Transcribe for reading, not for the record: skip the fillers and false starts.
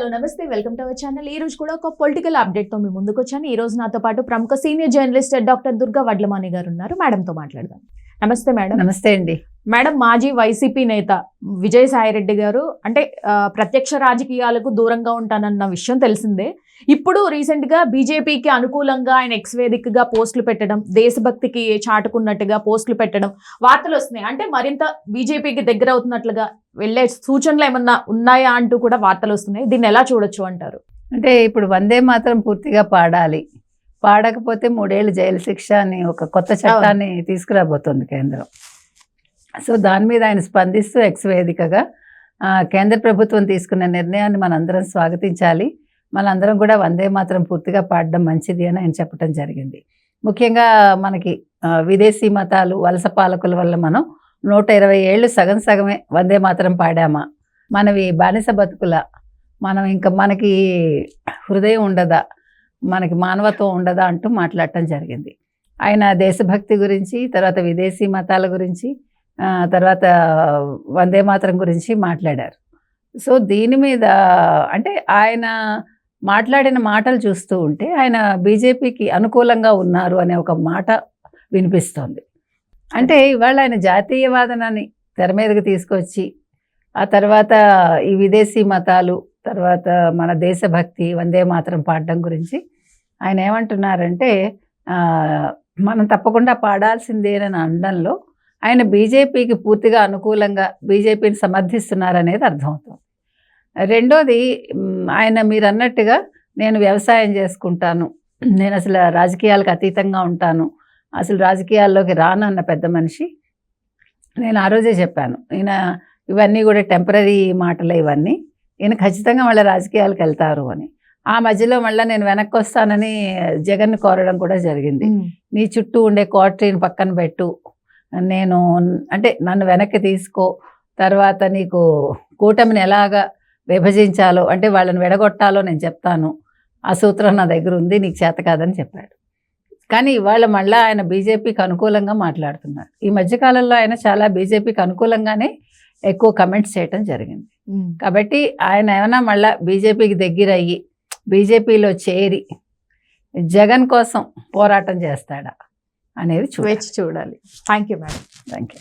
Hello నమస్తే, welcome to our channel. ఈ రోజు కూడా ఒక పొలిటికల్ అప్డేట్ తో మీ ముందుకు వచ్చాను. ఈ రోజు నాతో పాటు ప్రముఖ senior journalist doctor Durga Vadlamani గారు ఉన్నారు. మేడం తో మాట్లాడదాం. నమస్తే మేడం. నమస్తే అండి. మేడం, మాజీ వైసీపీ నేత విజయసాయిరెడ్డి గారు అంటే ప్రత్యక్ష రాజకీయాలకు దూరంగా ఉంటానన్న విషయం తెలిసిందే. ఇప్పుడు రీసెంట్ గా బీజేపీకి అనుకూలంగా ఆయన ఎక్స్ వేదికగా పోస్టులు పెట్టడం, దేశభక్తికి చాటుకున్నట్టుగా పోస్టులు పెట్టడం వార్తలు వస్తున్నాయి. అంటే మరింత బీజేపీకి దగ్గర అవుతున్నట్లుగా వెళ్లే సూచనలు ఏమన్నా ఉన్నాయా అంటూ కూడా వార్తలు వస్తున్నాయి. దీన్ని ఎలా చూడొచ్చు అంటారు? అంటే ఇప్పుడు వందే మాత్రం పూర్తిగా పాడాలి, పాడకపోతే 3 ఏళ్ళు జైలు శిక్ష అని ఒక కొత్త చట్టాన్ని తీసుకురాబోతోంది కేంద్రం. సో దాని మీద ఆయన స్పందిస్తూ ఎక్స్ వేదికగా కేంద్ర ప్రభుత్వం తీసుకున్న నిర్ణయాన్ని మనందరం స్వాగతించాలి, మనందరం కూడా వందే మాత్రం పూర్తిగా పాడడం మంచిది అని ఆయన చెప్పడం జరిగింది. ముఖ్యంగా మనకి విదేశీ మతాలు, వలస పాలకుల వల్ల మనం 120 ఏళ్ళు సగం సగమే వందే మాత్రం పాడామా, మనవి బానిస బతుకుల, మనం ఇంకా మనకి హృదయం ఉండదా, మనకి మానవత్వం ఉండదా అంటూ మాట్లాడటం జరిగింది. ఆయన దేశభక్తి గురించి, తర్వాత విదేశీ మతాల గురించి, తర్వాత వందే మాతరం గురించి మాట్లాడారు. సో దీని మీద అంటే ఆయన మాట్లాడిన మాటలు చూస్తూ ఉంటే ఆయన బీజేపీకి అనుకూలంగా ఉన్నారు అనే ఒక మాట వినిపిస్తోంది. అంటే ఇవాళ ఆయన జాతీయవాదనాన్ని తెర మీదకి తీసుకొచ్చి, ఆ తర్వాత ఈ విదేశీ మతాలు, తర్వాత మన దేశభక్తి, వందే మాతరం పాడడం గురించి ఆయన ఏమంటున్నారంటే మనం తప్పకుండా పాడాల్సిందేనని అనడంలో ఆయన బీజేపీకి పూర్తిగా అనుకూలంగా బీజేపీని సమర్థిస్తున్నారనేది అర్థమవుతుంది. రెండోది, ఆయన మీరు అన్నట్టుగా నేను వ్యవసాయం చేసుకుంటాను, నేను అసలు రాజకీయాలకు అతీతంగా ఉంటాను, అసలు రాజకీయాల్లోకి రానన్న పెద్ద మనిషి. నేను ఆ రోజే చెప్పాను, ఈయన ఇవన్నీ కూడా టెంపరీ మాటలే, ఇవన్నీ ఈయన ఖచ్చితంగా మళ్ళీ రాజకీయాలకు వెళ్తారు అని. ఆ మధ్యలో మళ్ళీ నేను వెనక్కి వస్తానని జగన్ కోరడం కూడా జరిగింది. నీ చుట్టూ ఉండే కోటరీని పక్కన పెట్టు, నేను అంటే నన్ను వెనక్కి తీసుకో, తర్వాత నీకు కూటమిని ఎలాగా విభజించాలో అంటే వాళ్ళని విడగొట్టాలో నేను చెప్తాను, ఆ సూత్రం నా దగ్గర ఉంది, నీకు చేత కాదని చెప్పాడు. కానీ ఇవాళ మళ్ళీ ఆయన బీజేపీకి అనుకూలంగా మాట్లాడుతున్నారు. ఈ మధ్యకాలంలో ఆయన చాలా బీజేపీకి అనుకూలంగానే ఎక్కువ కమెంట్స్ చేయటం జరిగింది. కాబట్టి ఆయన ఏమైనా మళ్ళీ బీజేపీకి దగ్గర అయ్యి బీజేపీలో చేరి జగన్ కోసం పోరాటం చేస్తాడా అనేది చూడాలి. Thank you madam. Thank you.